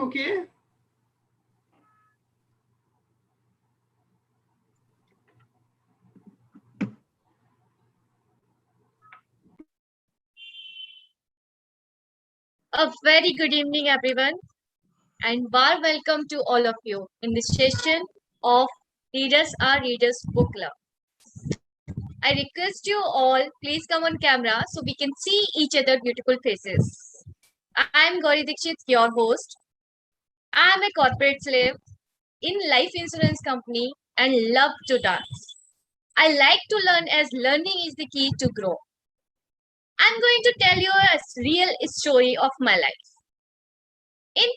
everything okay? A very good evening, everyone, and warm welcome to all of you in this session of Readers Are Readers Book Club. I request you all, please come on camera so we can see each other beautiful faces. I am Gauri Dikshit, your host. I am a corporate slave in life insurance company and love to dance. I like to learn as learning is the key to grow. I'm going to tell you a real story of my life. In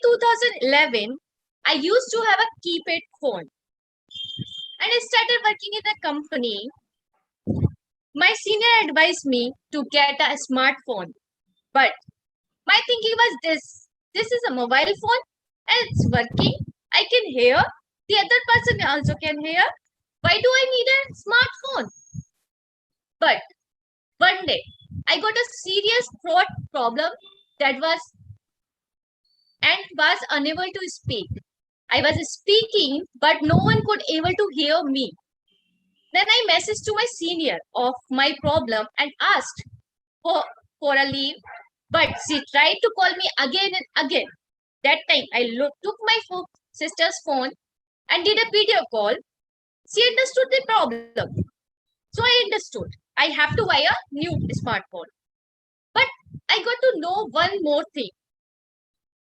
2011, I used to have a keypad phone and I started working in a company. My senior advised me to get a smartphone, but my thinking was this is a mobile phone and it's working. I can hear, the other person also can hear. Why do I need a smartphone? But one day, I got a serious throat problem that was unable to speak. I was speaking, but no one could able to hear me. Then I messaged to my senior of my problem and asked for a leave, but she tried to call me again and again. That time I took my sister's phone and did a video call. She understood the problem. So I understood. I have to buy a new smartphone. But I got to know one more thing.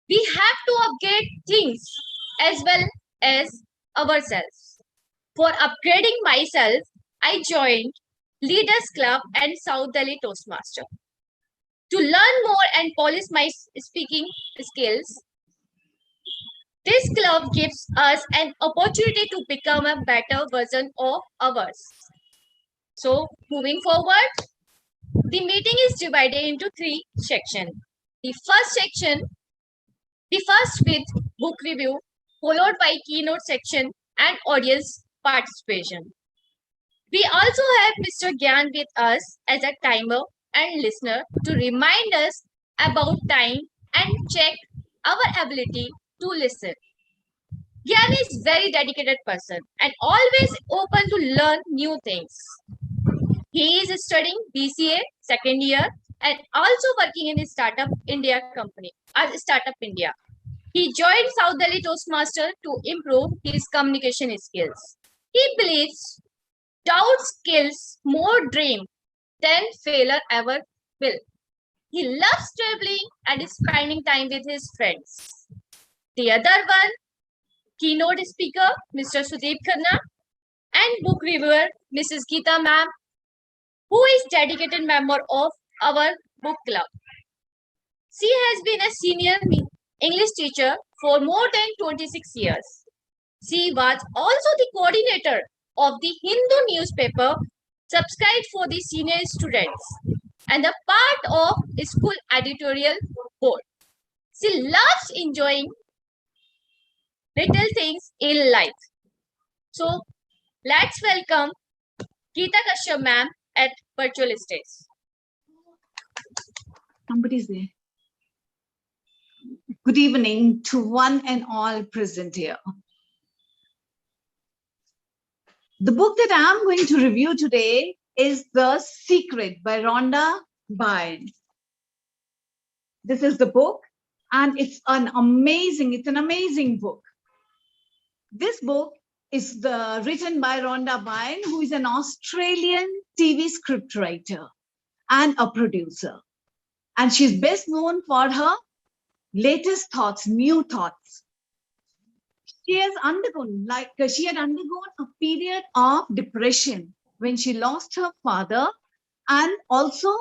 We have to upgrade things as well as ourselves. For upgrading myself, I joined Leaders Club and South Delhi Toastmaster. To learn more and polish my speaking skills, this club gives us an opportunity to become a better version of ours. So, moving forward, the meeting is divided into 3 sections. The first with book review, followed by keynote section and audience participation. We also have Mr. Gyan with us as a timer and listener to remind us about time and check our ability to listen. Gyan is very dedicated person and always open to learn new things. He is studying BCA second year and also working in a Startup India company as Startup India. He joined South Delhi Toastmaster to improve his communication skills. He believes doubt kills more dream than failure ever will. He loves traveling and spending time with his friends. The other one, keynote speaker, Mr. Sudeep Khanna, and book reviewer, Mrs. Geeta ma'am, who is dedicated member of our book club. She has been a senior English teacher for more than 26 years. She was also the coordinator of the Hindu newspaper subscribed for the senior students and a part of the school editorial board. She loves enjoying little things in life. So let's welcome Geeta Kashyap ma'am at virtual stage. Somebody's there. Good evening to one and all present here. The book that I'm going to review today is The Secret by Rhonda Byrne. This is the book, and it's an amazing book. This book is written by Rhonda Byrne, who is an Australian TV scriptwriter and a producer. And she's best known for her latest thoughts, new thoughts. She had undergone a period of depression when she lost her father, and also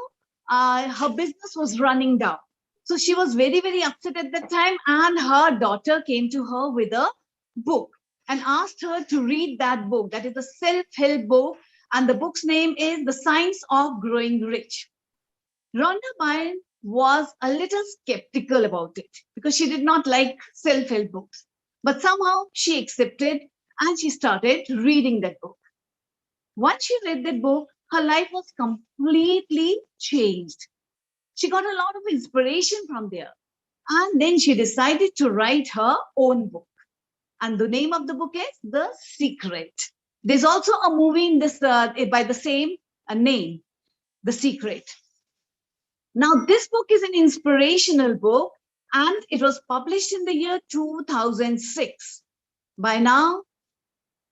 her business was running down. So she was very upset at that time, and her daughter came to her with a book and asked her to read that book. That is a self-help book, and the book's name is The Science of Growing Rich. Rhonda Byrne was a little skeptical about it because she did not like self-help books. But somehow she accepted and she started reading that book. Once she read that book, her life was completely changed. She got a lot of inspiration from there. And then she decided to write her own book. And the name of the book is The Secret. There's also a movie in this by the same name, The Secret. Now, this book is an inspirational book, and it was published in the year 2006. By now,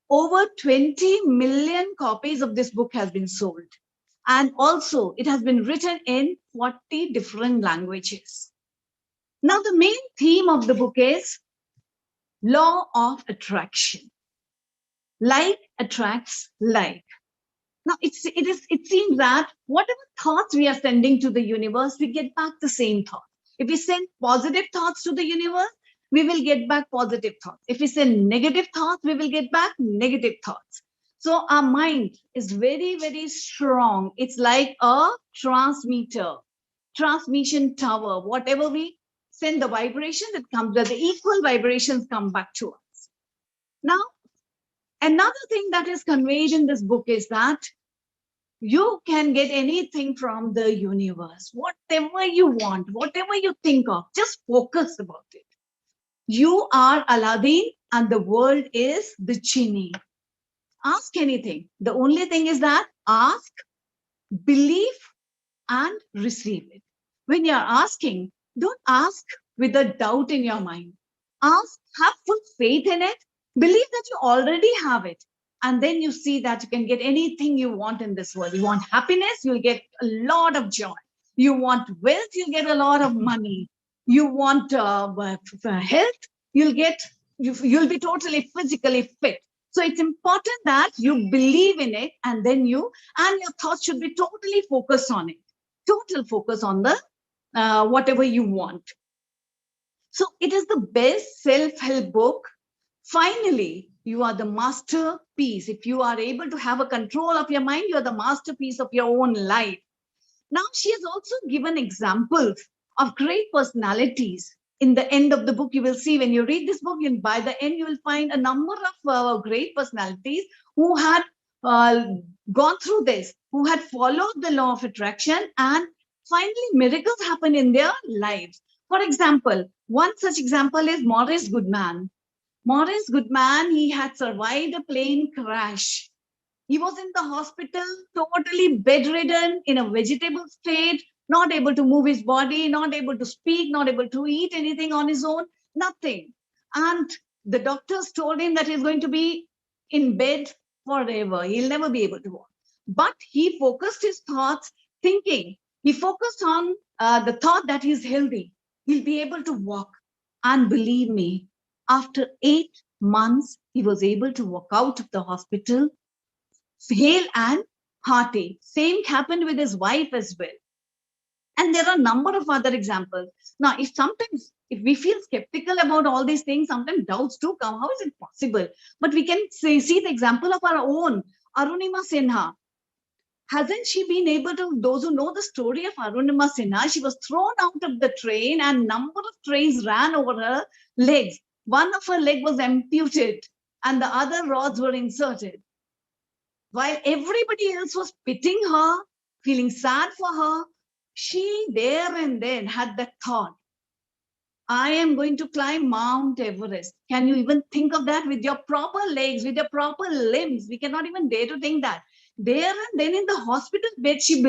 over 20 million copies of this book has been sold. And also, it has been written in 40 different languages. Now, the main theme of the book is law of attraction. Like attracts like. Now, it seems that whatever thoughts we are sending to the universe, we get back the same thought. If we send positive thoughts to the universe, we will get back positive thoughts. If we send negative thoughts, we will get back negative thoughts. So our mind is very, very strong. It's like a transmitter, transmission tower. Whatever we send the vibration, it comes, the equal vibrations come back to us. Now, another thing that is conveyed in this book is that you can get anything from the universe, whatever you want, whatever you think of, just focus about it. You are Aladdin and the world is the genie. Ask anything. The only thing is that ask, believe, and receive it. When you're asking, don't ask with a doubt in your mind. Ask, have full faith in it, believe that you already have it. And then you see that you can get anything you want in this world. You want happiness, you'll get a lot of joy. You want wealth, you'll get a lot of money. You want health, you'll be totally physically fit. So it's important that you believe in it, and then your thoughts should be totally focused on it. Total focus on the whatever you want. So it is the best self-help book. Finally, you are the masterpiece. If you are able to have a control of your mind, you are the masterpiece of your own life. Now, she has also given examples of great personalities. In the end of the book, you will see when you read this book, and by the end, you will find a number of great personalities who had gone through this, who had followed the law of attraction, and finally, miracles happen in their lives. For example, one such example is Maurice Goodman. Maurice Goodman, he had survived a plane crash. He was in the hospital, totally bedridden, in a vegetable state, not able to move his body, not able to speak, not able to eat anything on his own, nothing. And the doctors told him that he's going to be in bed forever. He'll never be able to walk. But he focused his thoughts, thinking. He focused on the thought that he's healthy. He'll be able to walk. And believe me, after 8 months, he was able to walk out of the hospital, hale and hearty. Same happened with his wife as well. And there are a number of other examples. Now, if we feel skeptical about all these things, sometimes doubts do come. How is it possible? But we can see the example of our own, Arunima Sinha. Hasn't she been able to, those who know the story of Arunima Sinha, she was thrown out of the train and number of trains ran over her legs. One of her leg was amputated and the other rods were inserted. While everybody else was pitying her, feeling sad for her, she there and then had that thought, I am going to climb Mount Everest. Can you even think of that with your proper legs, with your proper limbs? We cannot even dare to think that. There and then in the hospital bed, she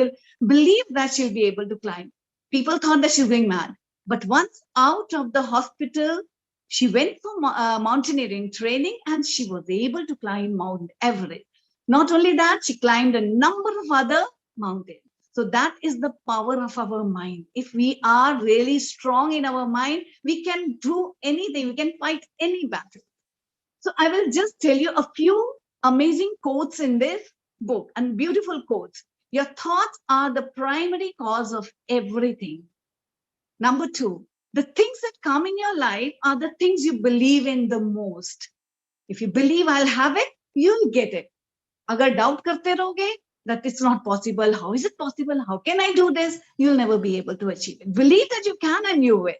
believed that she'll be able to climb. People thought that she was going mad. But once out of the hospital, she went for mountaineering training and she was able to climb Mount Everest. Not only that, she climbed a number of other mountains. So that is the power of our mind. If we are really strong in our mind, we can do anything. We can fight any battle. So I will just tell you a few amazing quotes in this book, and beautiful quotes. Your thoughts are the primary cause of everything. Number 2, the things that come in your life are the things you believe in the most. If you believe I'll have it, you'll get it. Agar doubt karte rahoge that it's not possible, how is it possible? How can I do this? You'll never be able to achieve it. Believe that you can and you will.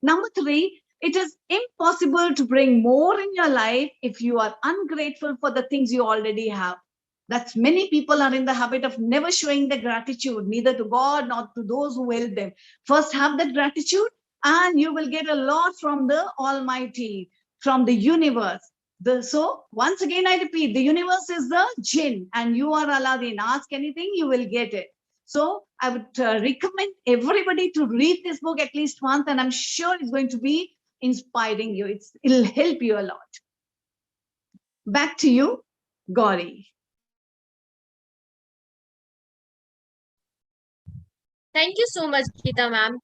Number 3, it is impossible to bring more in your life if you are ungrateful for the things you already have. That's many people are in the habit of never showing their gratitude, neither to God nor to those who help them. First have that gratitude and you will get a lot from the Almighty, from the universe. So once again, I repeat, the universe is the jinn and you are Aladdin. Ask anything, you will get it. So I would recommend everybody to read this book at least once, and I'm sure it's going to be inspiring you. It'll help you a lot. Back to you, Gauri. Thank you so much, Geeta ma'am.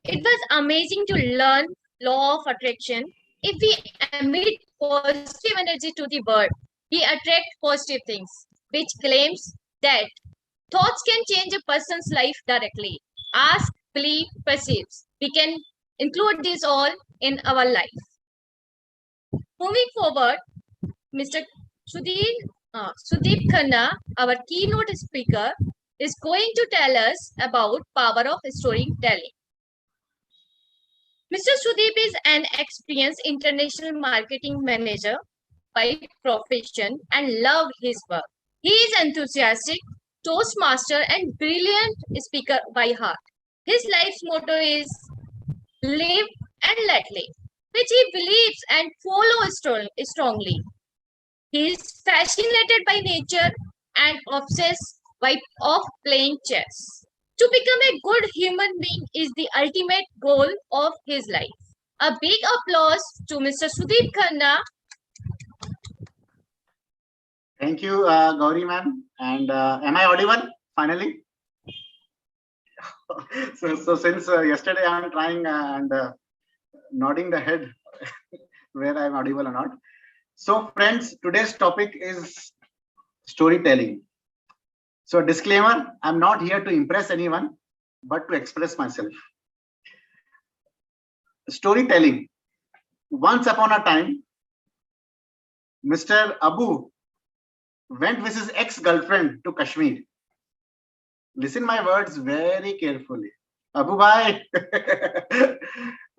It was amazing to learn law of attraction. If we emit positive energy to the world, we attract positive things, which claims that thoughts can change a person's life directly. Ask, believe, perceives. We can include this all in our life. Moving forward, Mr. Sudeep Khanna, our keynote speaker, is going to tell us about power of storytelling. Mr. Sudeep is an experienced international marketing manager by profession and love his work. He is enthusiastic, toastmaster, and brilliant speaker by heart. His life's motto is live and let live, which he believes and follows strongly. He is fascinated by nature and obsessed of playing chess. To become a good human being is the ultimate goal of his life. A big applause to Mr. Sudeep Khanna. Thank you, Gauri ma'am. And am I audible finally? So since yesterday I'm trying and nodding the head where I'm audible or not. So friends, today's topic is storytelling. So disclaimer, I'm not here to impress anyone, but to express myself. Storytelling. Once upon a time, Mr. Abu went with his ex-girlfriend to Kashmir. Listen my words very carefully. Abu Bhai.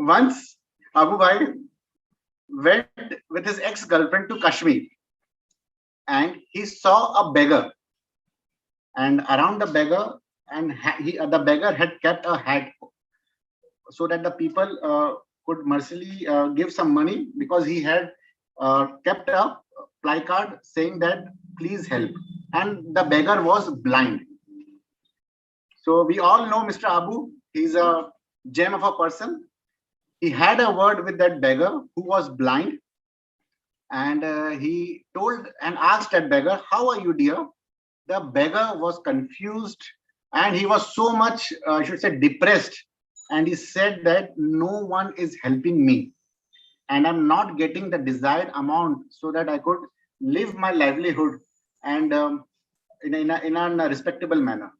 Once Abu Bhai went with his ex-girlfriend to Kashmir and he saw a beggar. And around the beggar, and the beggar had kept a hat so that the people could mercifully give some money, because he had kept a placard saying that please help, and the beggar was blind. So we all know Mr. Abu, he's a gem of a person. He had a word with that beggar who was blind, and he told and asked that beggar, how are you, dear? The beggar was confused and he was so much, I should say, depressed. And he said that no one is helping me and I'm not getting the desired amount so that I could live my livelihood and in a respectable manner.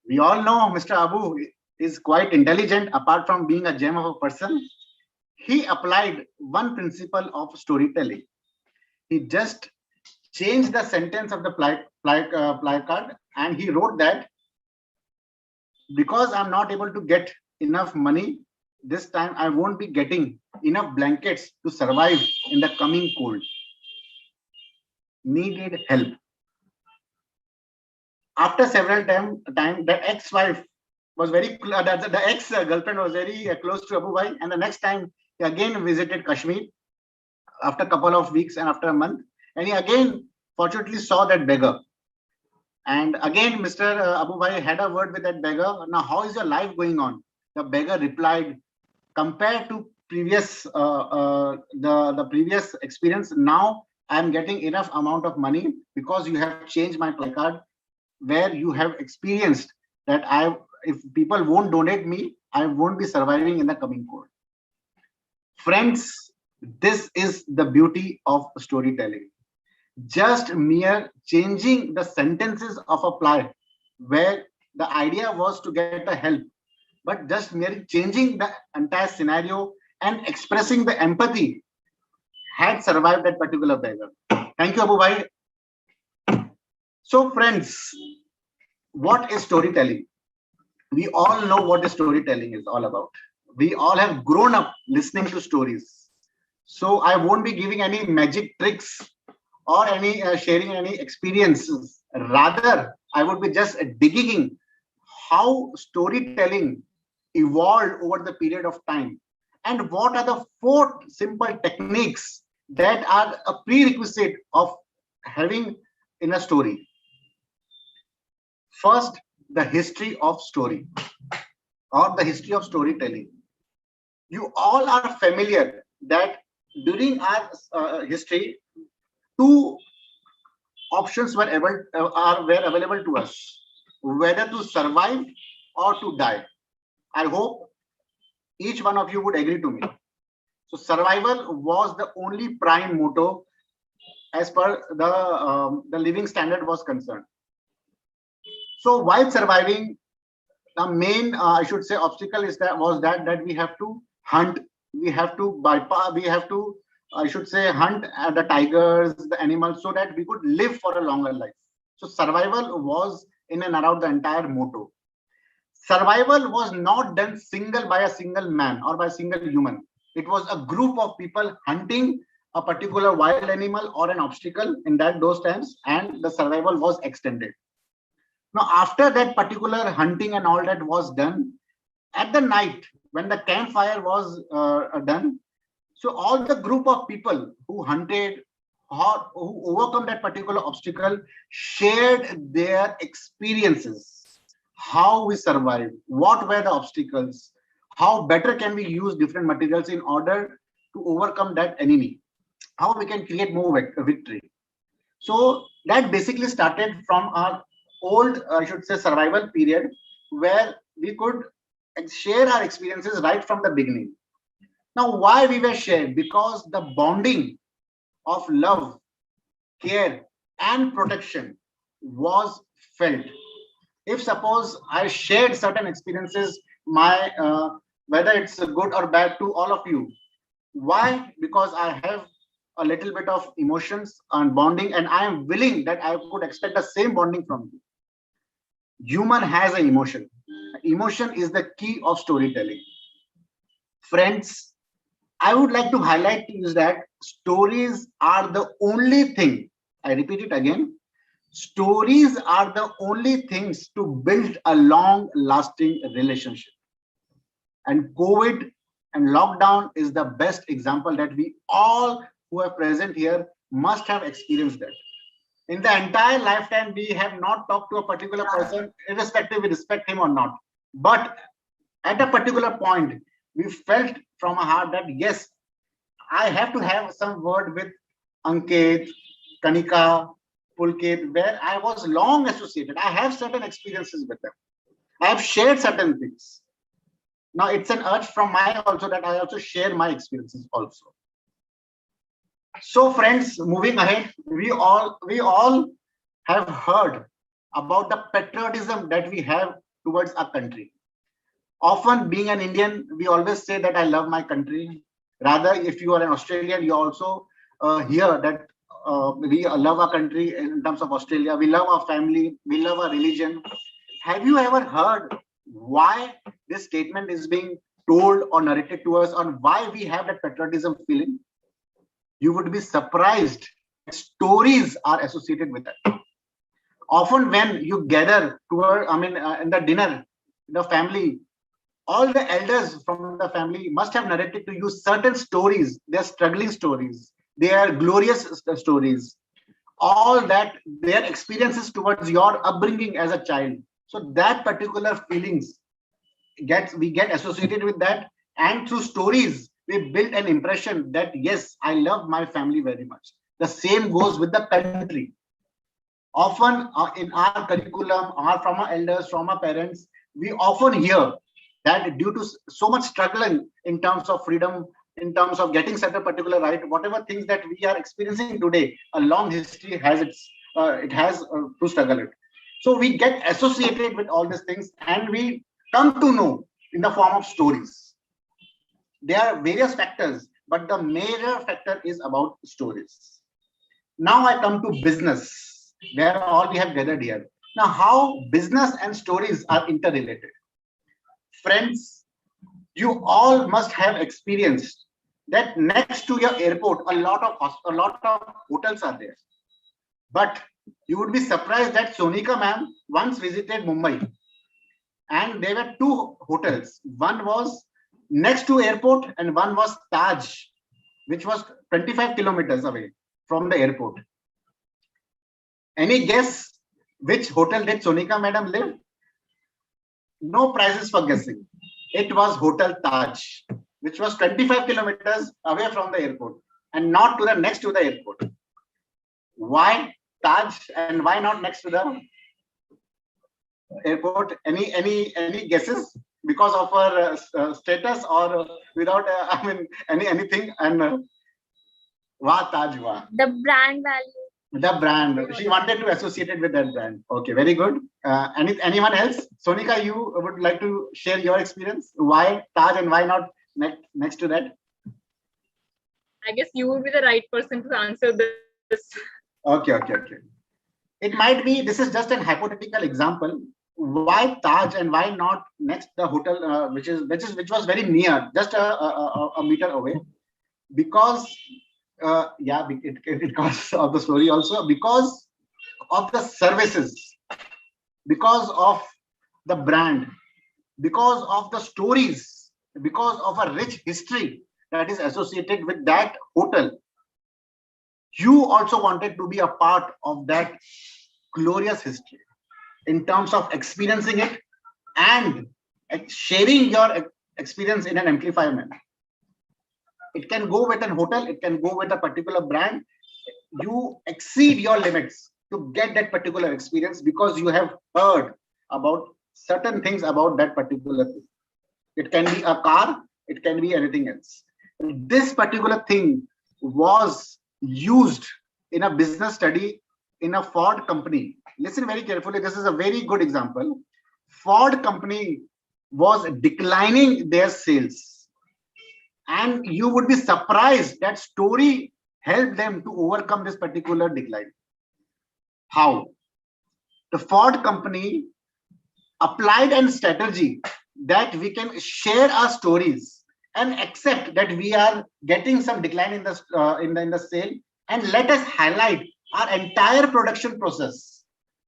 We all know Mr. Abu is quite intelligent. Apart from being a gem of a person, he applied one principle of storytelling. He just changed the sentence of the placard and he wrote that because I'm not able to get enough money this time, I won't be getting enough blankets to survive in the coming cold. Needed help. After several time, the ex-wife was the ex-girlfriend was very close to Abu Bhai, and the next time he again visited Kashmir after a couple of weeks and after a month, and he again fortunately saw that beggar. And again, Mr. Abu Bhai had a word with that beggar. Now, how is your life going on? The beggar replied, compared to previous the previous experience, now I am getting enough amount of money because you have changed my placard, where you have experienced that if people won't donate me, I won't be surviving in the coming cold. Friends, this is the beauty of storytelling. Just mere changing the sentences of a play, where the idea was to get a help, but just merely changing the entire scenario and expressing the empathy had survived that particular beggar. Thank you, Abu Bhai. So friends, what is storytelling? We all know what storytelling is all about. We all have grown up listening to stories. So I won't be giving any magic tricks or any sharing any experiences. Rather, I would be just digging how storytelling evolved over the period of time, and what are the 4 simple techniques that are a prerequisite of having in a story. First, the history of story or the history of storytelling. You all are familiar that during our history, 2 options were available to us, whether to survive or to die. I hope each one of you would agree to me. So survival was the only prime motto as per the living standard was concerned. So while surviving, the main I should say obstacle is that we have to hunt, we have to bypass, we have to I should say hunt the tigers, the animals, so that we could live for a longer life. So survival was in and around the entire motto. Survival was not done single by a single man or by a single human. It was a group of people hunting a particular wild animal or an obstacle in that those times, and the survival was extended. Now, after that particular hunting and all that was done, at the night when the campfire was done, so all the group of people who hunted or who overcome that particular obstacle shared their experiences, how we survived, what were the obstacles, how better can we use different materials in order to overcome that enemy, how we can create more victory. So that basically started from our old, I should say, survival period, where we could share our experiences right from the beginning. Now, why we were shared? Because the bonding of love, care, and protection was felt. If suppose I shared certain experiences, my whether it's good or bad to all of you, why? Because I have a little bit of emotions and bonding, and I am willing that I could expect the same bonding from you. Human has an emotion. Emotion is the key of storytelling. Friends, I would like to highlight to you that stories are the only thing, I repeat it again, stories are the only things to build a long lasting relationship. And COVID and lockdown is the best example that we all who are present here must have experienced that. In the entire lifetime, we have not talked to a particular person, irrespective we respect him or not. But at a particular point, we felt from our heart that yes, I have to have some word with Ankit, Kanika, Pulkit, where I was long associated. I have certain experiences with them. I have shared certain things. Now it's an urge from my also that I also share my experiences also. So friends, moving ahead, we all have heard about the patriotism that we have towards our country. Often being an Indian, we always say that I love my country. Rather, if you are an Australian, you also hear that we love our country in terms of Australia. We love our family. We love our religion. Have you ever heard why this statement is being told or narrated to us on why we have that patriotism feeling? You would be surprised that stories are associated with it. Often when you gather in the dinner, the family, all the elders from the family must have narrated to you certain stories, their struggling stories, their glorious stories, all that their experiences towards your upbringing as a child. So that particular feelings we get associated with that, and through stories we build an impression that yes, I love my family very much. The same goes with the country. Often in our curriculum, or from our elders, from our parents, we often hear that due to so much struggling in terms of freedom, in terms of getting certain particular right, whatever things that we are experiencing today, a long history has it has to struggle it. So we get associated with all these things, and we come to know in the form of stories. There are various factors, but the major factor is about stories. Now I come to business, where all we have gathered here. Now, how business and stories are interrelated. Friends, you all must have experienced that next to your airport, a lot of hotels are there. But you would be surprised that Sonika ma'am once visited Mumbai. and there were two hotels. One was next to airport and one was Taj, which was 25 kilometers away from the airport. Any guess which hotel did Sonika madam live? No prizes for guessing. It was Hotel Taj, which was 25 kilometers away from the airport and not to the next to the airport. Why Taj and why not next to the airport? Any guesses? Because of her status or without? I mean, anything? And wah Taj wah. The brand value. The brand. She wanted to associate it with that brand. Okay, very good. Anyone else? Sonika, you would like to share your experience? Why Taj and why not next to that? I guess you would be the right person to answer this. Okay. It might be, this is just an hypothetical example. Why Taj and why not next the hotel, which was very near, just a meter away? Because because of the story also, because of the services, because of the brand, because of the stories, because of a rich history that is associated with that hotel. You also wanted to be a part of that glorious history in terms of experiencing it and sharing your experience in an amplified manner. It can go with an hotel, it can go with a particular brand. You exceed your limits to get that particular experience because you have heard about certain things about that particular thing. It can be a car, it can be anything else. This particular thing was used in a business study in a Ford company. Listen very carefully, this is a very good example. Ford company was declining their sales. And you would be surprised that story helped them to overcome this particular decline. How? The Ford company applied a strategy that we can share our stories and accept that we are getting some decline in the sale, and let us highlight our entire production process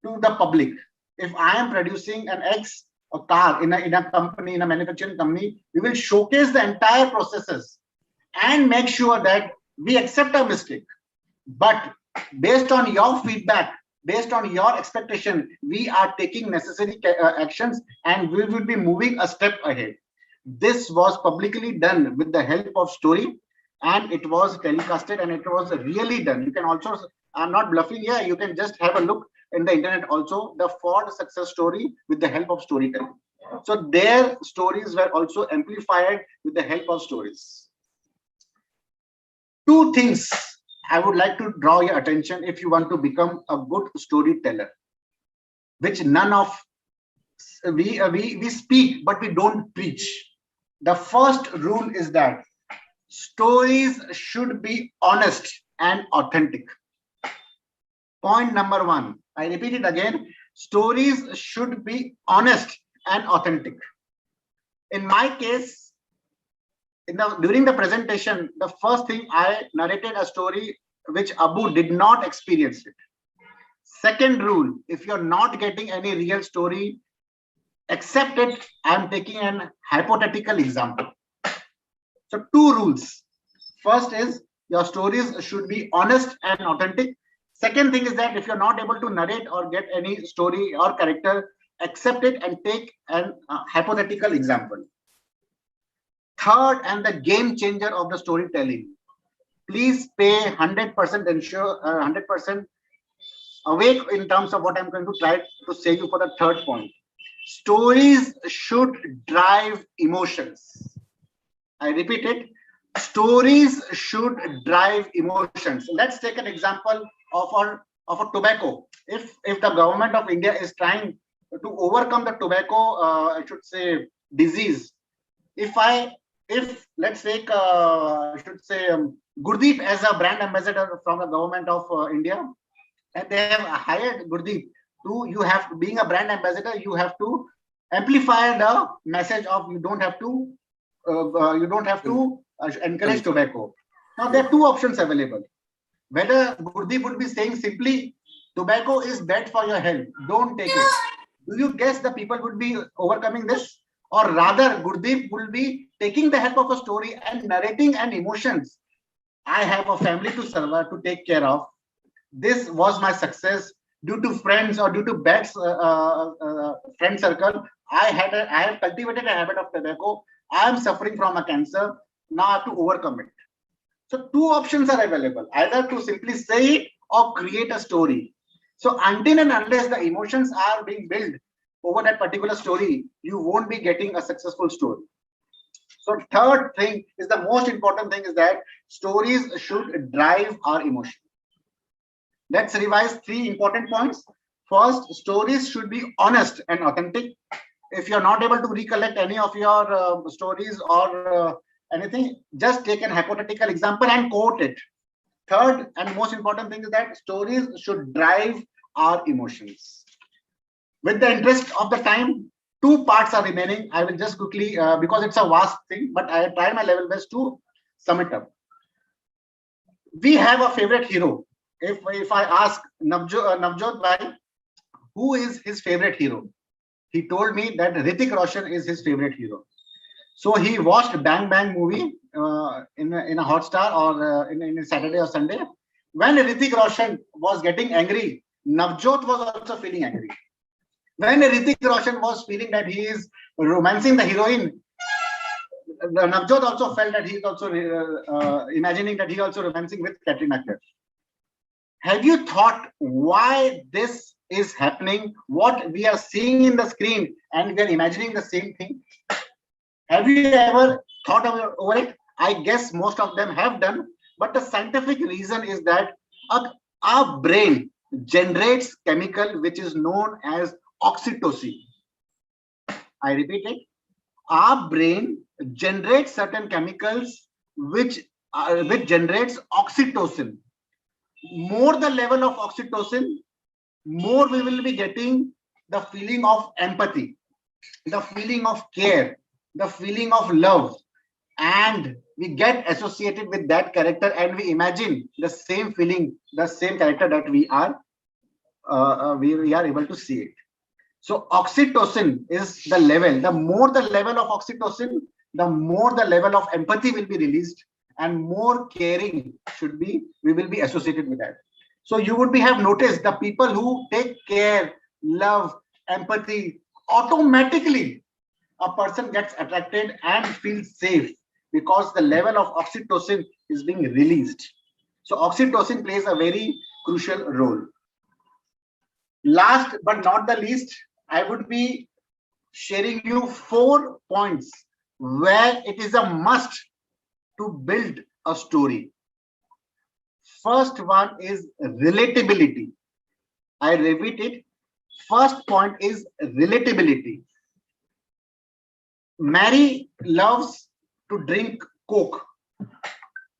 to the public. If I am producing an X a car in a company, in a manufacturing company, we will showcase the entire processes and make sure that we accept our mistake. But based on your feedback, based on your expectation, we are taking necessary actions and we will be moving a step ahead. This was publicly done with the help of story, and it was telecasted and it was really done. You can also, I'm not bluffing here, you can just have a look in the internet also, the Ford success story with the help of storytelling. So their stories were also amplified with the help of stories. Two things I would like to draw your attention if you want to become a good storyteller, which none of we speak, but we don't preach. The first rule is that stories should be honest and authentic. Point number one, I repeat it again, stories should be honest and authentic. In my case, during the presentation, the first thing I narrated a story which Abu did not experience it. Second rule, if you're not getting any real story, accept it. I'm taking an hypothetical example. So two rules. First is your stories should be honest and authentic. Second thing is that if you're not able to narrate or get any story or character, accept it and take an hypothetical example. Third, and the game changer of the storytelling, please pay 100% ensure 100% awake in terms of what I'm going to try to say you for the third point. Stories should drive emotions. I repeat it. Stories should drive emotions. Let's take an example of a tobacco. If the government of India is trying to overcome the tobacco, I should say disease. If let's take I should say Gurdeep as a brand ambassador from the government of India, and they have hired Gurdeep to being a brand ambassador, you have to amplify the message of you don't have to encourage tobacco. Now there are two options available. Whether Gurdeep would be saying simply tobacco is bad for your health, don't take it, Do you guess the people would be overcoming this? Or rather, Gurdeep will be taking the help of a story and narrating and emotions. I have a family to serve, to take care of. This was my success due to friends or due to bad friend circle. I have cultivated a habit of tobacco. I am suffering from a cancer. Now I have to overcome it. So two options are available: either to simply say it or create a story. So until and unless the emotions are being built over that particular story, you won't be getting a successful story. So third thing is the most important thing is that stories should drive our emotion. Let's revise three important points. First, stories should be honest and authentic. If you're not able to recollect any of your stories or anything, just take an hypothetical example and quote it. Third and most important thing is that stories should drive our emotions. With the interest of the time, two parts are remaining. I will just quickly, because it's a vast thing, but I try my level best to sum it up. We have a favorite hero. If I ask Navjot Bhai, who is his favorite hero? He told me that Hrithik Roshan is his favorite hero. So he watched Bang Bang movie in a Hotstar or in a Saturday or Sunday. When Hrithik Roshan was getting angry, Navjot was also feeling angry. When Hrithik Roshan was feeling that he is romancing the heroine, Navjot also felt that he is also imagining that he is also romancing with Katrina Kaif. Have you thought why this is happening? What we are seeing in the screen and we are imagining the same thing? Have you ever thought over it? I guess most of them have done, but the scientific reason is that our brain generates chemical which is known as oxytocin. I repeat it. Our brain generates certain chemicals which generates oxytocin. More the level of oxytocin, more we will be getting the feeling of empathy, the feeling of care, the feeling of love, and we get associated with that character and we imagine the same feeling, the same character that we are able to see it. So oxytocin is the level. The more the level of oxytocin, the more the level of empathy will be released, and more caring we will be associated with that. So you would have noticed the people who take care, love, empathy, automatically a person gets attracted and feels safe because the level of oxytocin is being released. So oxytocin plays a very crucial role. Last but not the least, I would be sharing you 4 points where it is a must to build a story. First one is relatability. I repeat it. First point is relatability. Mary loves to drink Coke.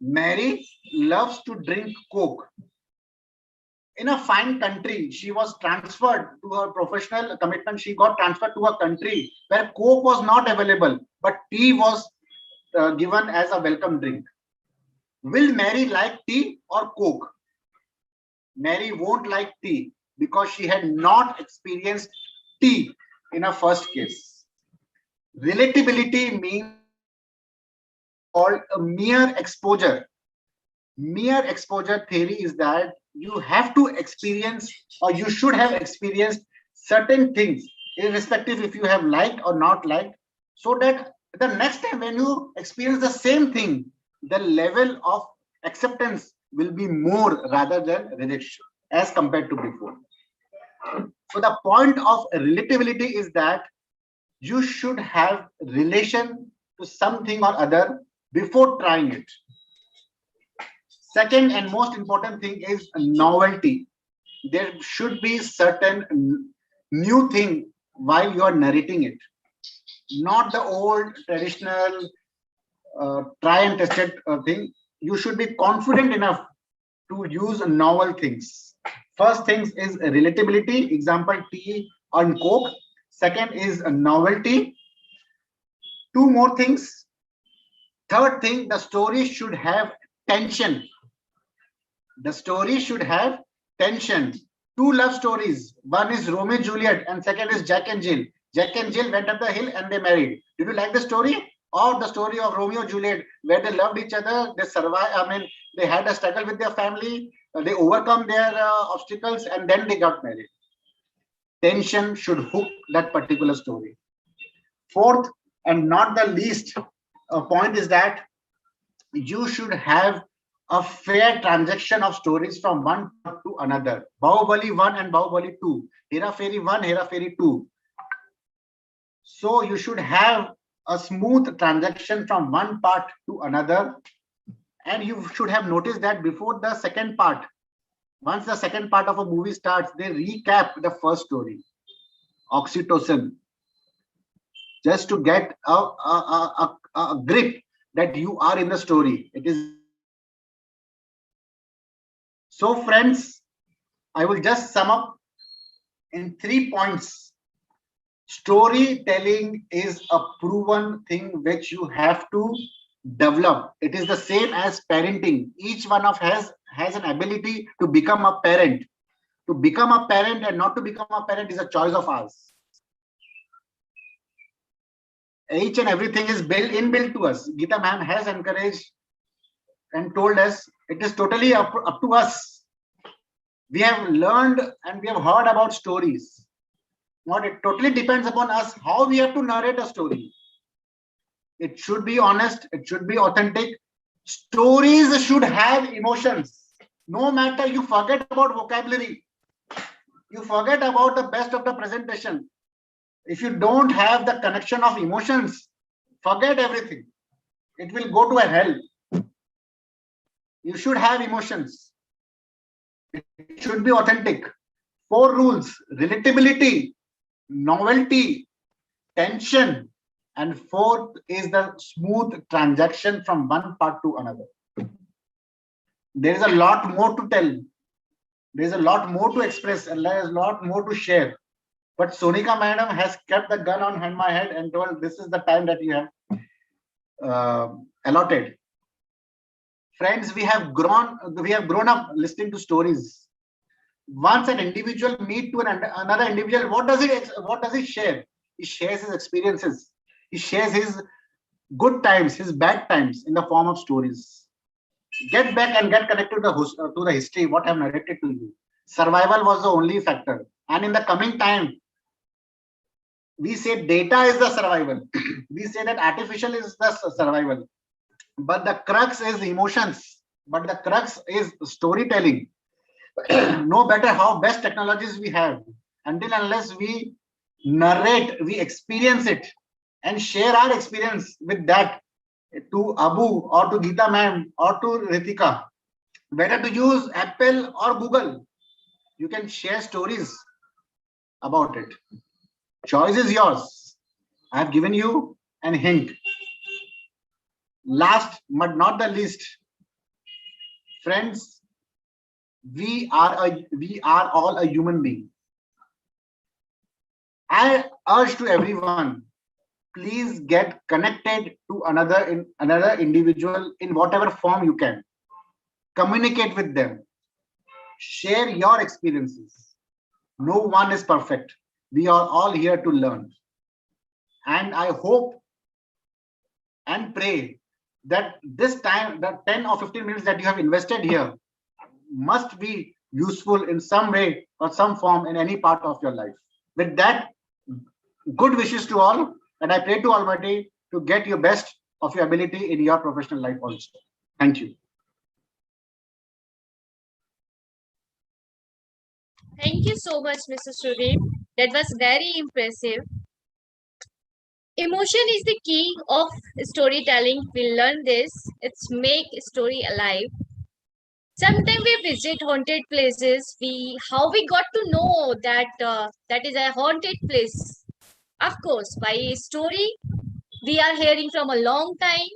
Mary loves to drink Coke. In a fine country, she was transferred to her professional commitment. She got transferred to a country where Coke was not available, but tea was given as a welcome drink. Will Mary like tea or Coke? Mary won't like tea because she had not experienced tea in her first case. Relatability means called a mere exposure. Mere exposure theory is that you have to experience or you should have experienced certain things, irrespective if you have liked or not liked, so that the next time when you experience the same thing, the level of acceptance will be more rather than rejection as compared to before. So the point of relatability is that you should have relation to something or other before trying it. Second and most important thing is novelty. There should be certain new thing while you are narrating it, not the old traditional try and tested thing. You should be confident enough to use novel things. First things is relatability, example tea and Coke. Second is novelty. Two more things. Third thing, the story should have tension. The story should have tension two love stories. One is Romeo and Juliet, and second is Jack and Jill. Jack and Jill went up the hill and they married. Did you like the story? Or the story of Romeo and Juliet, where they loved each other, they survived, they had a struggle with their family, they overcome their obstacles, and then they got married. Tension should hook that particular story. Fourth, and not the least point is that you should have a fair transaction of stories from one part to another. Bahubali 1 and Bahubali 2. Hera Fairy 1, Hera Fairy 2. So you should have a smooth transaction from one part to another. And you should have noticed that before the second part, once the second part of a movie starts, they recap the first story. Oxytocin. Just to get a grip that you are in the story. It is. So friends, I will just sum up in 3 points. Storytelling is a proven thing which you have to develop. It is the same as parenting. Each one of us has an ability to become a parent. To become a parent and not to become a parent is a choice of ours. Each and everything is inbuilt to us. Geeta ma'am has encouraged and told us it is totally up to us. We have learned and we have heard about stories. What it totally depends upon us how we have to narrate a story. It should be honest. It should be authentic. Stories should have emotions. No matter you forget about vocabulary, you forget about the best of the presentation. If you don't have the connection of emotions, forget everything. It will go to a hell. You should have emotions. It should be authentic. 4 rules: relatability, novelty, tension, and 4th is the smooth transaction from one part to another. There is a lot more to tell. There is a lot more to express, and there is a lot more to share. But Sonika madam has kept the gun on my head and told this is the time that you have allotted. Friends, we have grown up listening to stories. Once an individual meet to another individual, what does he share? He shares his experiences. He shares his good times, his bad times in the form of stories. Get back and get connected to the history, what I have narrated to you. Survival was the only factor. And in the coming time, we say data is the survival. We say that artificial is the survival. But the crux is emotions. But the crux is storytelling. No matter how best technologies we have, until unless we narrate, we experience it and share our experience with that to Abu or to Geeta ma'am or to Ritika, whether to use Apple or Google, you can share stories about it. Choice is yours. I have given you an hint. Last but not the least, friends, we are all a human being. I urge to everyone, please get connected to another individual in whatever form you can. Communicate with them. Share your experiences. No one is perfect. We are all here to learn. And I hope and pray that this time, the 10 or 15 minutes that you have invested here must be useful in some way or some form in any part of your life. With that, good wishes to all, and I pray to Almighty to get your best of your ability in your professional life also. Thank you. Thank you so much, Mr. Sudeep. That was very impressive. Emotion is the key of storytelling. We learn this. It's make story alive. Sometimes we visit haunted places. How we got to know that that is a haunted place? Of course, by a story we are hearing from a long time.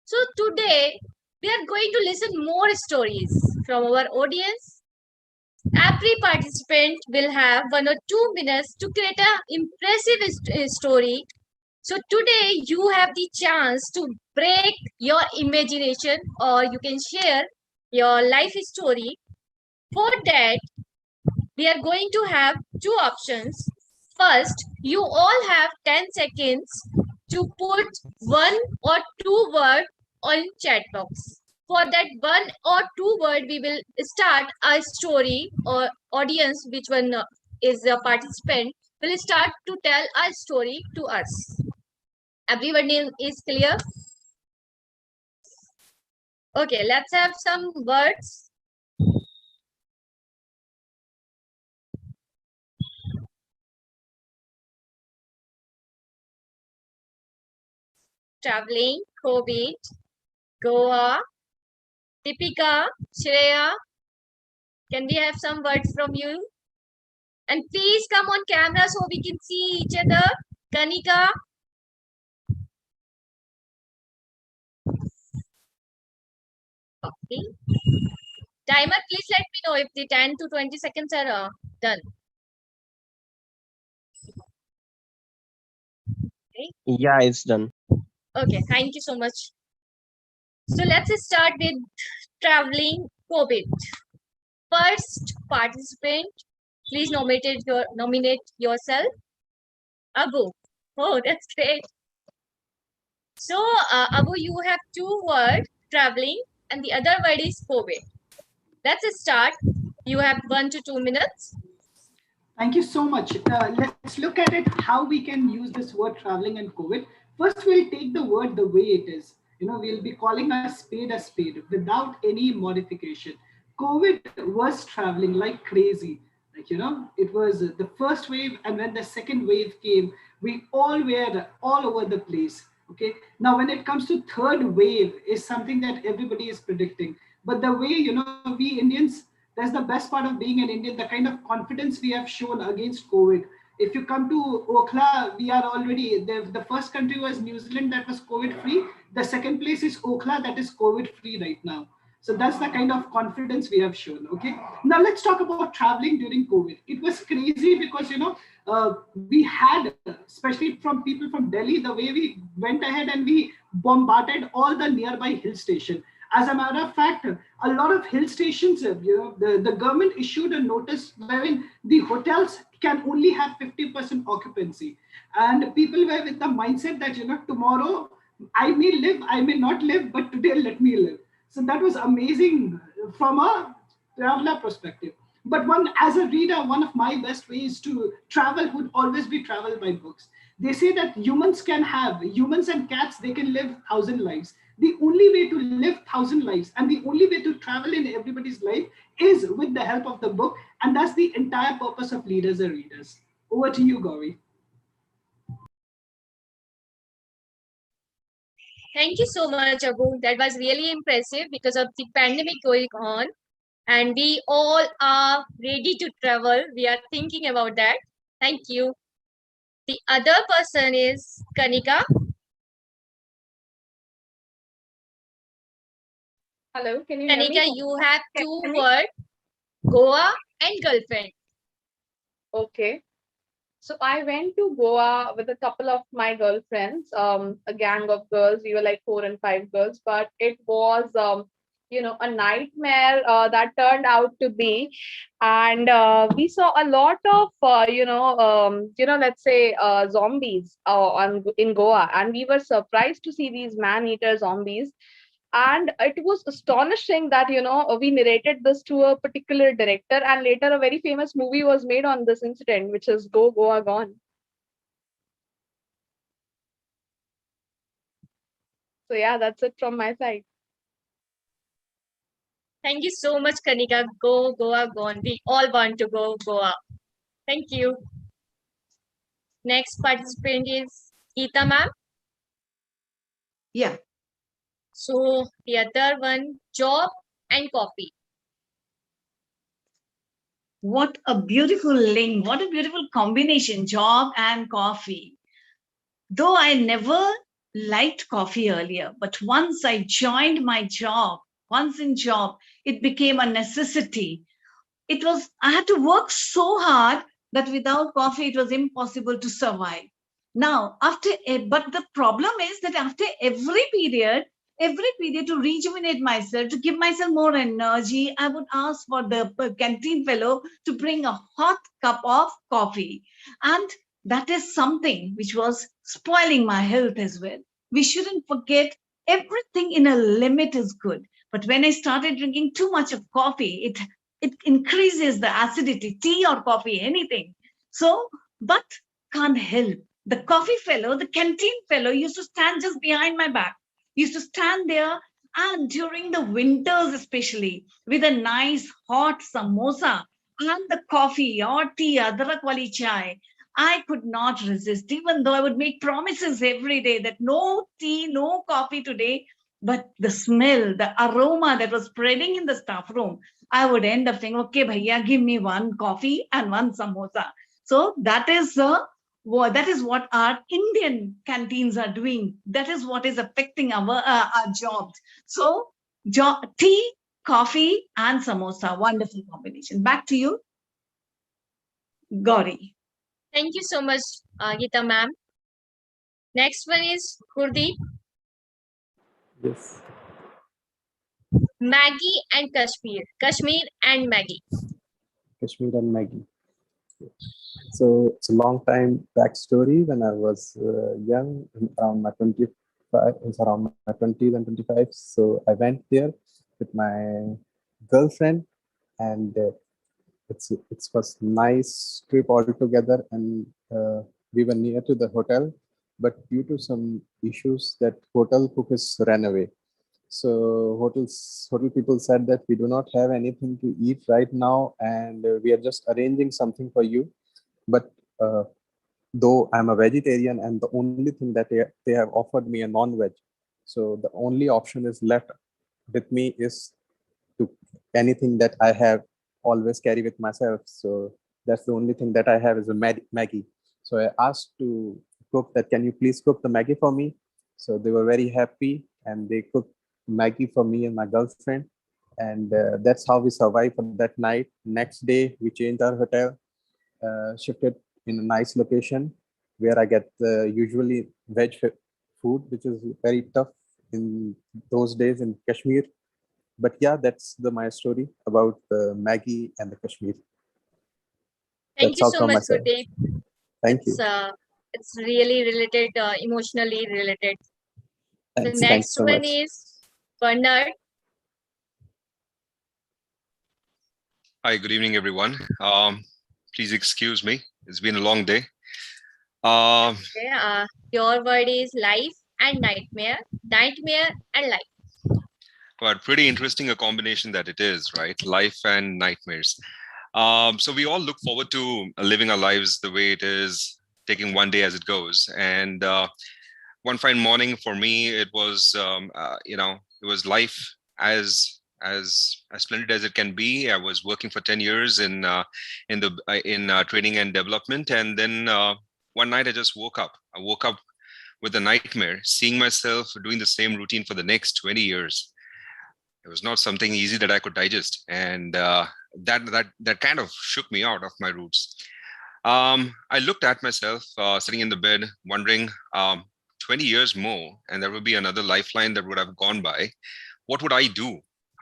So today we are going to listen more stories from our audience. Every participant will have 1 or 2 minutes to create an impressive story. So today you have the chance to break your imagination, or you can share your life story. For that, we are going to have two options. First, you all have 10 seconds to put one or two words on chat box. For that one or two word, we will start a story, or audience, which one is a participant, will start to tell a story to us. Everyone is clear? Okay, let's have some words. Traveling, COVID, Goa, Deepika, Shreya. Can we have some words from you? And please come on camera so we can see each other. Kanika. Okay. Timer, please let me know if the 10 to 20 seconds are done. Okay. Yeah, it's done. Okay, thank you so much. So let's start with traveling COVID. First participant, please nominate yourself. Abu. Oh, that's great. So, Abu, you have two words, traveling, and the other word is COVID. Let's start. You have 1 to 2 minutes. Thank you so much. Let's look at it how we can use this word traveling and COVID. First, we'll take the word the way it is. We'll be calling a spade without any modification. COVID was traveling like crazy. It was the first wave, and when the second wave came, we all were all over the place. Okay. Now, when it comes to third wave, is something that everybody is predicting. But the way, we Indians, that's the best part of being an Indian, the kind of confidence we have shown against COVID. If you come to Okhla, we are already, the first country was New Zealand that was COVID free. The second place is Okhla that is COVID free right now. So that's the kind of confidence we have shown. Okay. Now let's talk about traveling during COVID. It was crazy because, we had, especially from people from Delhi, the way we went ahead and we bombarded all the nearby hill station. As a matter of fact, a lot of hill stations, the government issued a notice wherein the hotels can only have 50% occupancy. And people were with the mindset that, tomorrow I may live, I may not live, but today let me live. So that was amazing from a traveler perspective. But as a reader, one of my best ways to travel would always be travel by books. They say that humans and cats, they can live 1,000 lives. The only way to live 1,000 lives and the only way to travel in everybody's life is with the help of the book. And that's the entire purpose of Leaders and Readers. Over to you, Gauri. Thank you so much, Abu. That was really impressive because of the pandemic going on. And we all are ready to travel. We are thinking about that. Thank you. The other person is Kanika. Hello, can you hear Kanika, me? you have Can two you hear me? words, Goa and girlfriend. Okay. So I went to Goa with a couple of my girlfriends, a gang of girls. We were like 4 and 5 girls, but it was, a nightmare that turned out to be. And we saw a lot of, let's say zombies in Goa, and we were surprised to see these man-eater zombies. And it was astonishing that we narrated this to a particular director, and later a very famous movie was made on this incident, which is Go Goa Gone. So yeah, that's it from my side. Thank you so much, Kanika. Go Goa gone. We all want to go Goa. Thank you. Next participant is Geeta ma'am. Yeah. So the other one, job and coffee. What a beautiful link. What a beautiful combination, job and coffee. Though I never liked coffee earlier, but once I joined my job, once in job, it became a necessity. I had to work so hard that without coffee, it was impossible to survive. Now, but the problem is that after every period, every period to rejuvenate myself, to give myself more energy, I would ask for the canteen fellow to bring a hot cup of coffee. And that is something which was spoiling my health as well. We shouldn't forget everything in a limit is good. But when I started drinking too much of coffee, it increases the acidity, tea or coffee, anything. So, but can't help. The coffee fellow, the canteen fellow used to stand just behind my back, used to stand there, and during the winters especially, with a nice hot samosa and the coffee or tea, adrak wali chai, I could not resist, even though I would make promises every day that no tea, no coffee today. But the smell, the aroma that was spreading in the staff room, I would end up saying, okay, bhaiya, give me one coffee and one samosa. So that is what our Indian canteens are doing. That is what is affecting our jobs. So, tea, coffee, and samosa, wonderful combination. Back to you, Gauri. Thank you so much, Geeta ma'am. Next one is Gurdeep. Yes. Maggie and Kashmir. Kashmir and Maggie. Kashmir and Maggie. So it's a long time backstory. When I was young, around my 25, it was around my 20s and 25. So I went there with my girlfriend, and it was nice trip altogether, and we were near to the hotel, but due to some issues, that hotel cook has ran away. So hotel people said that we do not have anything to eat right now, and we are just arranging something for you. But though I'm a vegetarian, and the only thing that they have offered me a non-veg, so the only option is left with me is to anything that I have always carry with myself. So that's the only thing that I have is a Maggie. So I asked to cook that, can you please cook the Maggie for me? So they were very happy, and they cooked Maggie for me and my girlfriend. And that's how we survived for that night. Next day, we changed our hotel, shifted in a nice location where I get usually food, which is very tough in those days in Kashmir. But yeah, that's my story about Maggie and the Kashmir. Thank That's you all so from much, myself. Gurdeep. Thank you. It's really related, emotionally related. The Thanks next so one much. is Bernard. Hi, good evening, everyone. Please excuse me. It's been a long day. Um, Okay, your word is life and nightmare, nightmare and life. but pretty interesting a combination that it is, right? Life and nightmares. So we all look forward to living our lives the way it is, taking one day as it goes. And one fine morning for me, it was, it was life as splendid as it can be. I was working for 10 years in training and development, and then one night I just woke up. I woke up with a nightmare, seeing myself doing the same routine for the next 20 years. It was not something easy that I could digest, and that kind of shook me out of my roots. I looked at myself sitting in the bed, wondering, 20 years more, and there would be another lifeline that would have gone by. What would I do?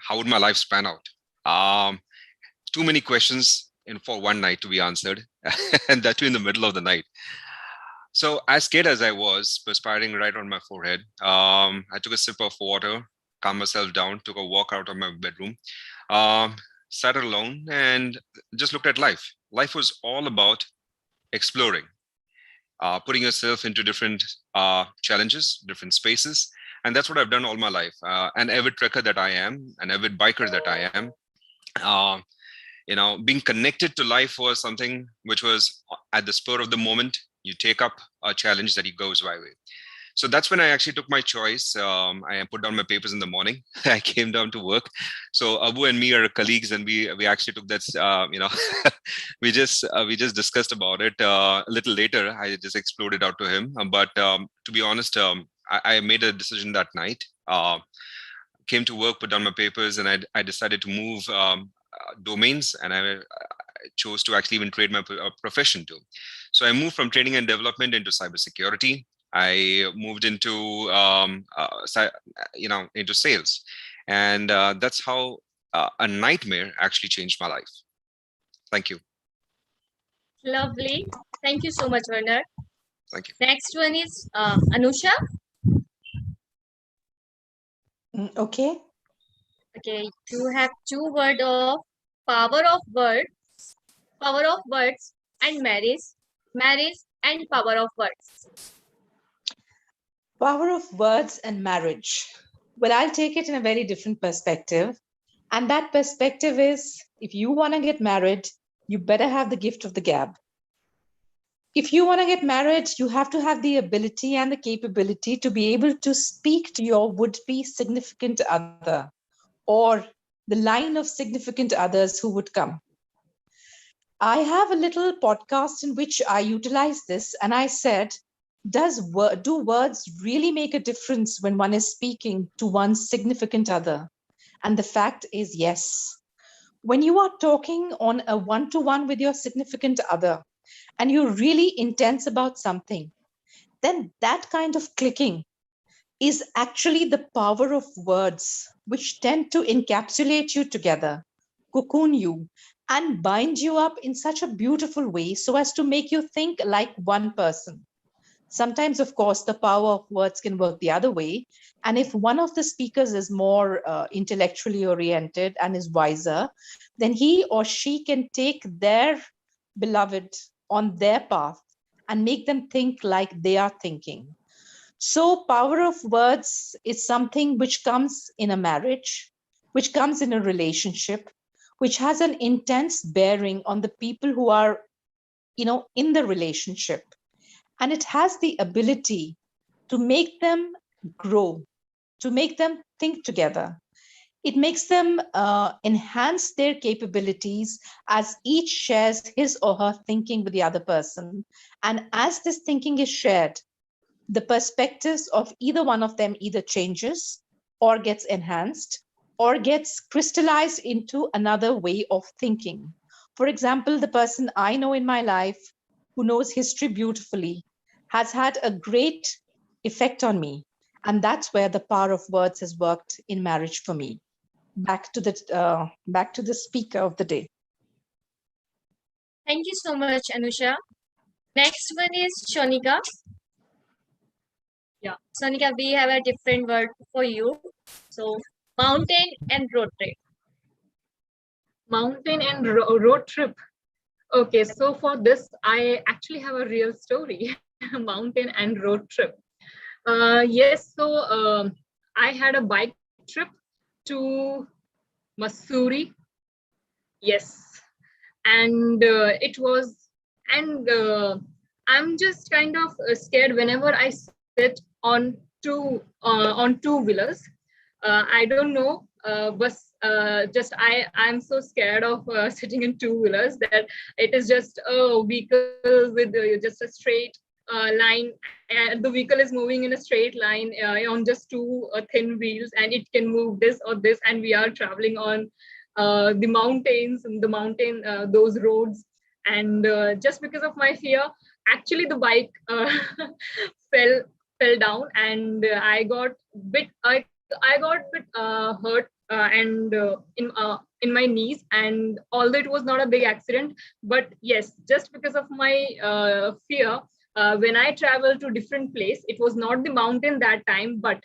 How would my life span out? Too many questions for one night to be answered, and that too in the middle of the night. So as scared as I was, perspiring right on my forehead, I took a sip of water, calmed myself down, took a walk out of my bedroom, sat alone, and just looked at life. Life was all about exploring, putting yourself into different challenges, different spaces. And that's what I've done all my life. An avid trekker that I am, an avid biker that I am. Being connected to life was something which was at the spur of the moment. You take up a challenge that goes by way. So that's when I actually took my choice. I put down my papers in the morning. I came down to work. So Abu and me are colleagues, and we actually took that. We just discussed about it a little later. I just exploded out to him. But to be honest, I made a decision that night. Came to work, put down my papers, and I decided to move domains, and I chose to actually even trade my profession too. So I moved from training and development into cybersecurity. I moved into into sales, and that's how a nightmare actually changed my life. Thank you. Lovely. Thank you so much, Werner. Thank you. Next one is Anusha. Okay. Okay, you have two words of power of words, and marriage, and power of words. Power of words and marriage. Well, I'll take it in a very different perspective. And that perspective is, if you want to get married, you better have the gift of the gab. If you want to get married, you have to have the ability and the capability to be able to speak to your would-be significant other, or the line of significant others who would come. I have a little podcast in which I utilize this, and I said, do words really make a difference when one is speaking to one's significant other? And the fact is yes. When you are talking on a one-to-one with your significant other, and you're really intense about something, then that kind of clicking is actually the power of words, which tend to encapsulate you together, cocoon you, and bind you up in such a beautiful way so as to make you think like one person. Sometimes, of course, the power of words can work the other way. And if one of the speakers is more intellectually oriented and is wiser, then he or she can take their beloved on their path and make them think like they are thinking. So, power of words is something which comes in a marriage, which comes in a relationship, which has an intense bearing on the people who are, in the relationship. And it has the ability to make them grow, to make them think together. It makes them enhance their capabilities as each shares his or her thinking with the other person. And as this thinking is shared, the perspectives of either one of them either changes or gets enhanced or gets crystallized into another way of thinking. For example, the person I know in my life who knows history beautifully has had a great effect on me. And that's where the power of words has worked in marriage for me. Back to the speaker of the day. Thank you so much, Anusha. Next one is Shonika. Yeah, Sonika, we have a different word for you. So, mountain and road trip. Mountain and road trip. Okay, so for this, I actually have a real story. Mountain and road trip. Yes, so I had a bike trip to Missouri. Yes, and it was, and I'm just kind of scared whenever I sit on two wheelers. I don't know, but just I'm so scared of sitting in two wheelers that it is just a vehicle with just a straight line, and the vehicle is moving in a straight line on just two thin wheels, and it can move this or this, and we are traveling on the mountains and the mountain those roads. And just because of my fear, actually the bike fell fell down, and I got bit I got bit hurt and in my knees. And although it was not a big accident, but yes, just because of my fear, when I traveled to different place, it was not the mountain that time, but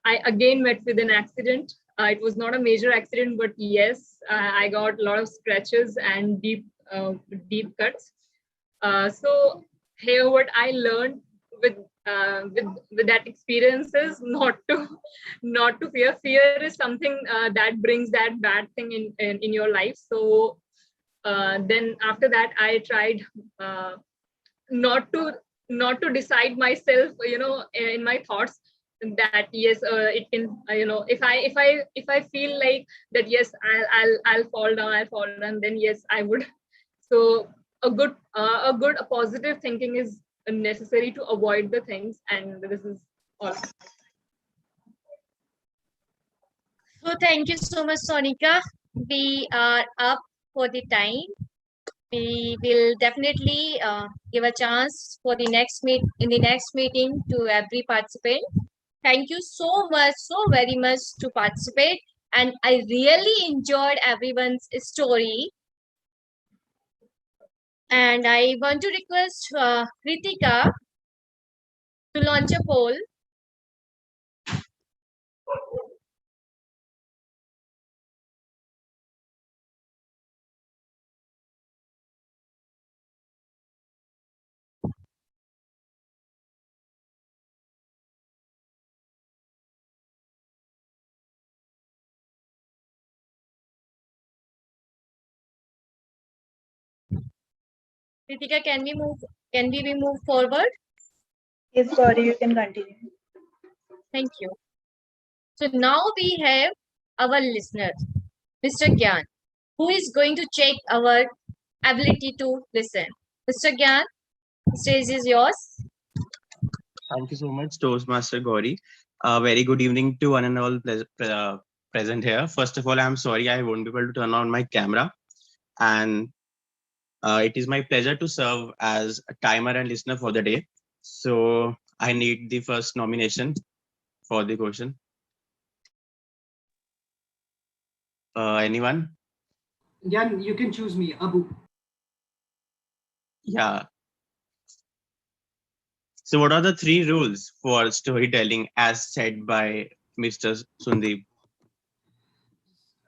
I again met with an accident. It was not a major accident, but yes, I got a lot of scratches and deep cuts. So here, what I learned with with that experience is not to fear. Fear is something that brings that bad thing in your life. So then after that, I tried not to decide myself, in my thoughts, that yes, it can, if I feel like that, yes, I'll fall down, then yes, I would. So a positive thinking is necessary to avoid the things, and this is all. So, thank you so much, Sonika. We are up for the time. We will definitely give a chance for the next meeting to every participant. Thank you so much, so very much to participate, and I really enjoyed everyone's story. And I want to request Kritika to launch a poll. Kritika, can we move? Can we move forward? Yes, Gauri, you can continue. Thank you. So now we have our listener, Mr. Gyan, who is going to check our ability to listen. Mr. Gyan, the stage is yours. Thank you so much, Toastmaster Gauri. Very good evening to one and all present here. First of all, I'm sorry I won't be able to turn on my camera. And it is my pleasure to serve as a timer and listener for the day. So I need the first nomination for the question. Anyone? Jan, you can choose me, Abu. Yeah. So what are the 3 rules for storytelling as said by Mr. Sudeep?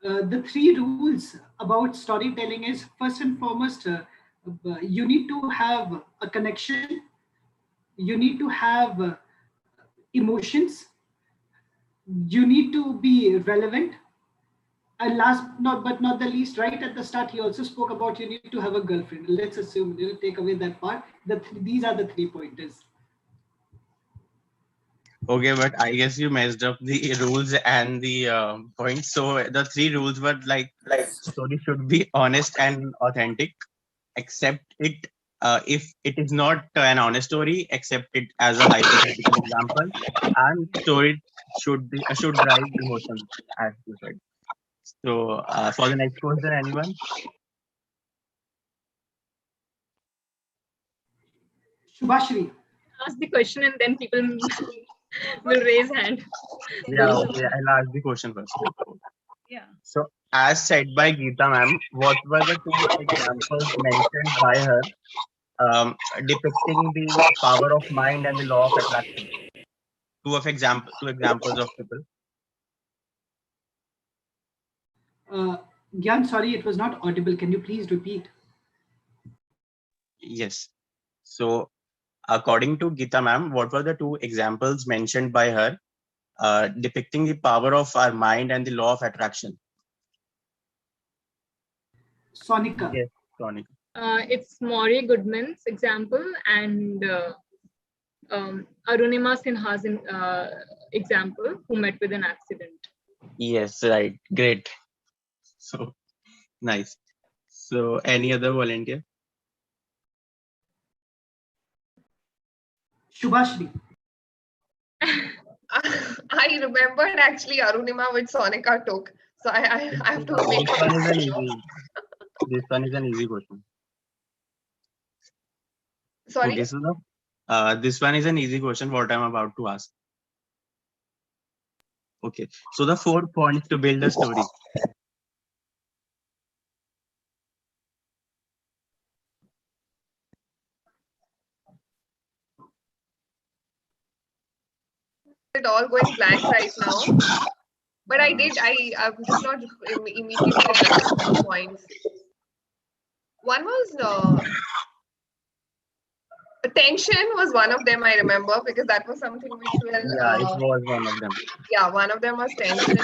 The 3 rules about storytelling is, first and foremost, you need to have a connection, you need to have emotions, you need to be relevant, and last but not the least, right at the start, he also spoke about you need to have a girlfriend. Let's assume, take away that part. These are the 3 pointers. Okay, but I guess you messed up the rules and the points. So the 3 rules were like story should be honest and authentic, accept it if it is not an honest story, accept it as a hypothetical example, and story should drive emotions, as you said. So for the next question, anyone? Shubhashri. Ask the question and then people will raise hand. Yeah, okay, I'll ask the question first. Yeah. So, as said by Geeta ma'am, what were the 2 examples mentioned by her depicting the power of mind and the law of attraction? Two examples of people. Gyan, sorry, it was not audible. Can you please repeat? Yes. So, according to Geeta ma'am, what were the 2 examples mentioned by her depicting the power of our mind and the law of attraction? Sonika. Yes, Sonika. It's Maury Goodman's example and Arunima Sinha's example, who met with an accident. Yes, right. Great. So, nice. So, any other volunteer? Shubhashri. I remembered actually Arunima which Sonika took. So I have to make This one is an easy. This one is an easy question. Sorry? Okay, so this one is an easy question, what I'm about to ask. Okay, so the 4 points to build a story. It all going blank right now. But I'm just not immediately remembering the points. One was attention was one of them, I remember, because that was something which will Yeah, it was one of them. Yeah, one of them was tension.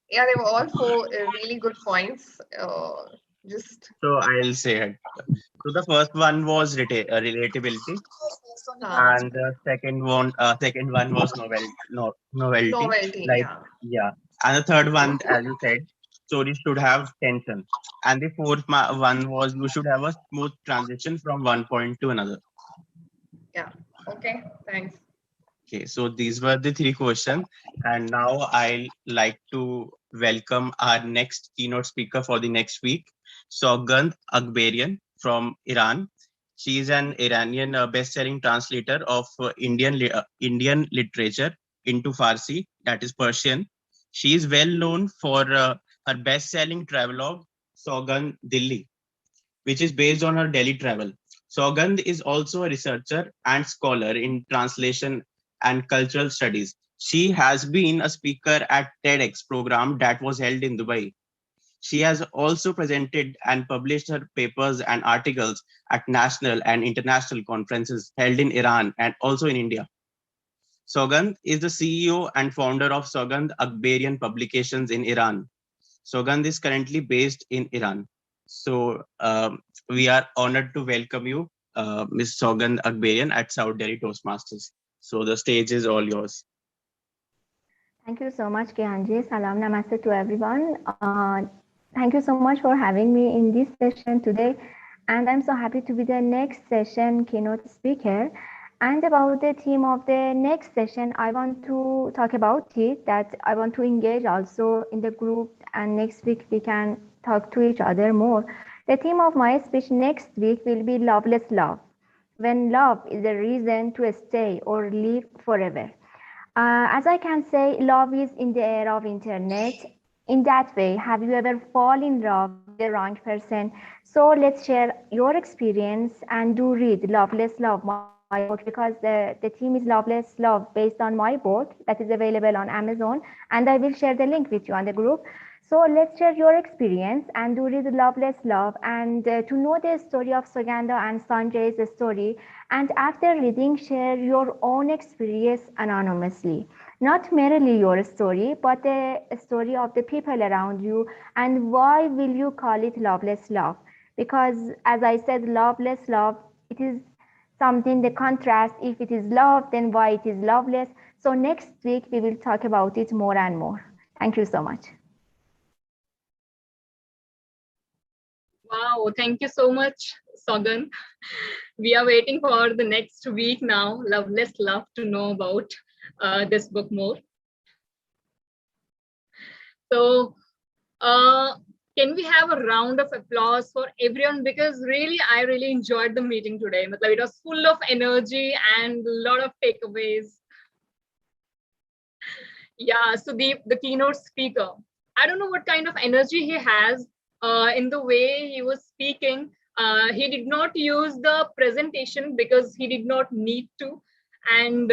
Yeah, they were all 4 really good points. So I'll say it. So the first one was relatability, and the second one was novelty. Novelty, Like yeah, and the third one, as you said, story should have tension, and the fourth one was you should have a smooth transition from one point to another. Yeah. Okay. Thanks. Okay, so these were the 3 questions, and now I like to welcome our next keynote speaker for the next week, Sogand Akbarian from Iran. She is an Iranian best-selling translator of Indian literature into Farsi, that is Persian. She is well known for her best-selling travelogue, Sogand Dilli, which is based on her Delhi travel. Sogand is also a researcher and scholar in translation and cultural studies. She has been a speaker at TEDx program that was held in Dubai. She has also presented and published her papers and articles at national and international conferences held in Iran and also in India. Sogand is the CEO and founder of Sogand Akbarian Publications in Iran. Sogand is currently based in Iran. So we are honored to welcome you, Ms. Sogand Akbarian at South Delhi Toastmasters. So the stage is all yours. Thank you so much, Kianji. Salam namaste to everyone. Thank you so much for having me in this session today. And I'm so happy to be the next session keynote speaker. And about the theme of the next session, I want to talk about it, that I want to engage also in the group, and next week we can talk to each other more. The theme of my speech next week will be loveless love, when love is a reason to stay or live forever. As I can say, love is in the era of internet. In that way, have you ever fallen in love with the wrong person? So let's share your experience and do read Loveless Love, my book, because the theme is Loveless Love based on my book that is available on Amazon, and I will share the link with you on the group. So let's share your experience and do read Loveless Love, and to know the story of Sugandha and Sanjay's story. And after reading, share your own experience anonymously. Not merely your story, but the story of the people around you. And why will you call it loveless love? Because as I said, loveless love, it is something, the contrast. If it is love, then why it is loveless? So next week, we will talk about it more and more. Thank you so much. Wow, thank you so much, Sogan. We are waiting for the next week now. Loveless love to know about this book more. So can we have a round of applause for everyone? Because really, I really enjoyed the meeting today. It was full of energy and a lot of takeaways. Yeah, Sudeep, the keynote speaker. I don't know what kind of energy he has in the way he was speaking. He did not use the presentation because he did not need to. And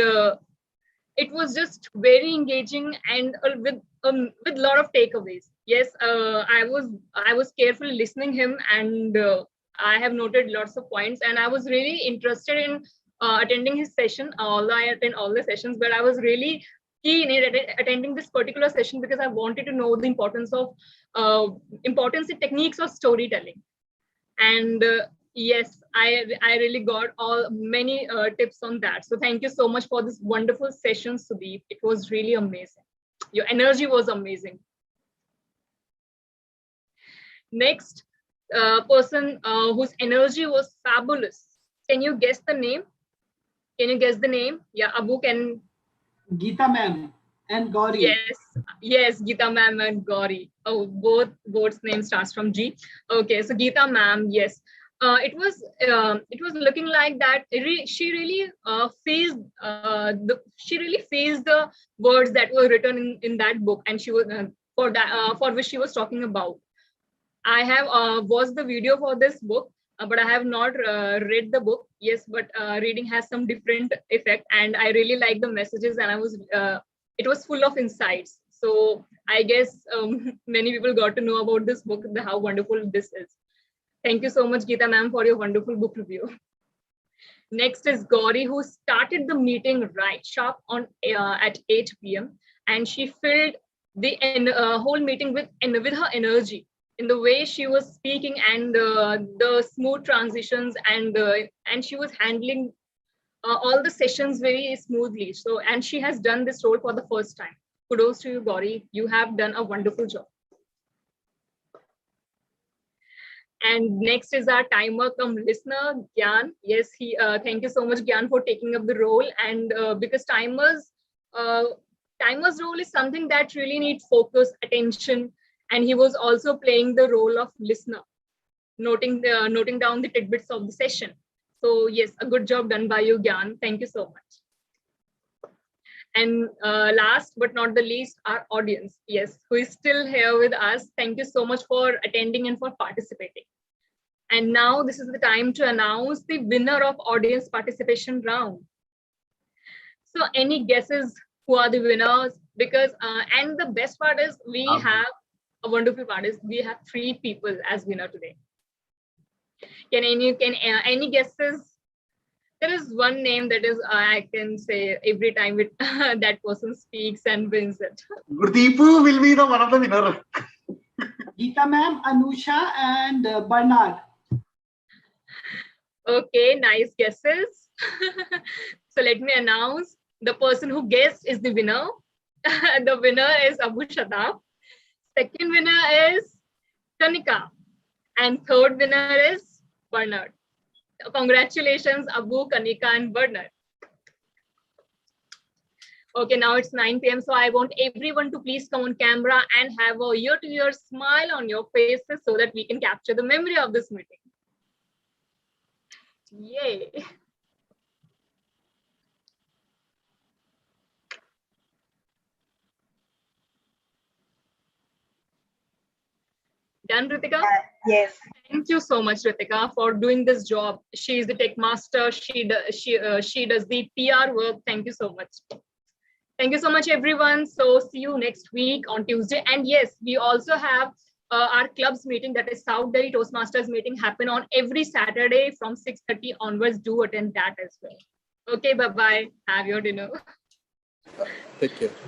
it was just very engaging and with a lot of takeaways. Yes, I was carefully listening him, and I have noted lots of points, and I was really interested in attending his session. Although I attend all the sessions, but I was really keen in attending this particular session because I wanted to know the importance in techniques of storytelling. And yes, I really got many tips on that. So thank you so much for this wonderful session, Sudeep. It was really amazing. Your energy was amazing. Next person whose energy was fabulous. Can you guess the name? Can you guess the name? Yeah, Abu can. Geeta ma'am and Gauri. Yes, Geeta ma'am and Gauri. Oh, both names starts from G. Okay, so Geeta ma'am, yes. It was looking like that. She really faced the words that were written in that book, and she was for which she was talking about. I have watched the video for this book, but I have not read the book. Yes, but reading has some different effect, and I really like the messages, and it was full of insights. So I guess many people got to know about this book, how wonderful this is. Thank you so much, Geeta ma'am, for your wonderful book review. Next is Gauri, who started the meeting right sharp on at 8 p.m. and she filled the whole meeting with her energy in the way she was speaking, and the smooth transitions, and she was handling all the sessions very smoothly. So, and she has done this role for the first time. Kudos to you, Gauri. You have done a wonderful job. And next is our timer come listener, Gyan. Yes, thank you so much, Gyan, for taking up the role. And because timers timer's role is something that really needs focus, attention, and he was also playing the role of listener, noting down the tidbits of the session. So yes, a good job done by you, Gyan. Thank you so much. And last but not the least, our audience, yes, who is still here with us. Thank you so much for attending and for participating. And now this is the time to announce the winner of audience participation round. So any guesses who are the winners? Because and the best part is we have a wonderful part is we have 3 people as winner today. Can any guesses? There is one name that is I can say every time that person speaks and wins it. Sudeep will be the one of the winner. Geeta ma'am, Anusha, and Bernard. Okay, nice guesses. So let me announce the person who guessed is the winner. The winner is Abu Shadab. Second winner is Kanika. And third winner is Bernard. Congratulations, Abu, Kanika, and Bernard. Okay, now it's 9 p.m. So I want everyone to please come on camera and have a ear-to-ear smile on your faces so that we can capture the memory of this meeting. Yay. Done, Ritika? Yes. Thank you so much, Ritika, for doing this job. She is the tech master. She does the PR work. Thank you so much. Thank you so much, everyone. So see you next week on Tuesday. And yes, we also have our club's meeting, that is South Delhi Toastmasters meeting, happen on every Saturday from 6:30 onwards. Do attend that as well. Okay, bye-bye. Have your dinner. Take care.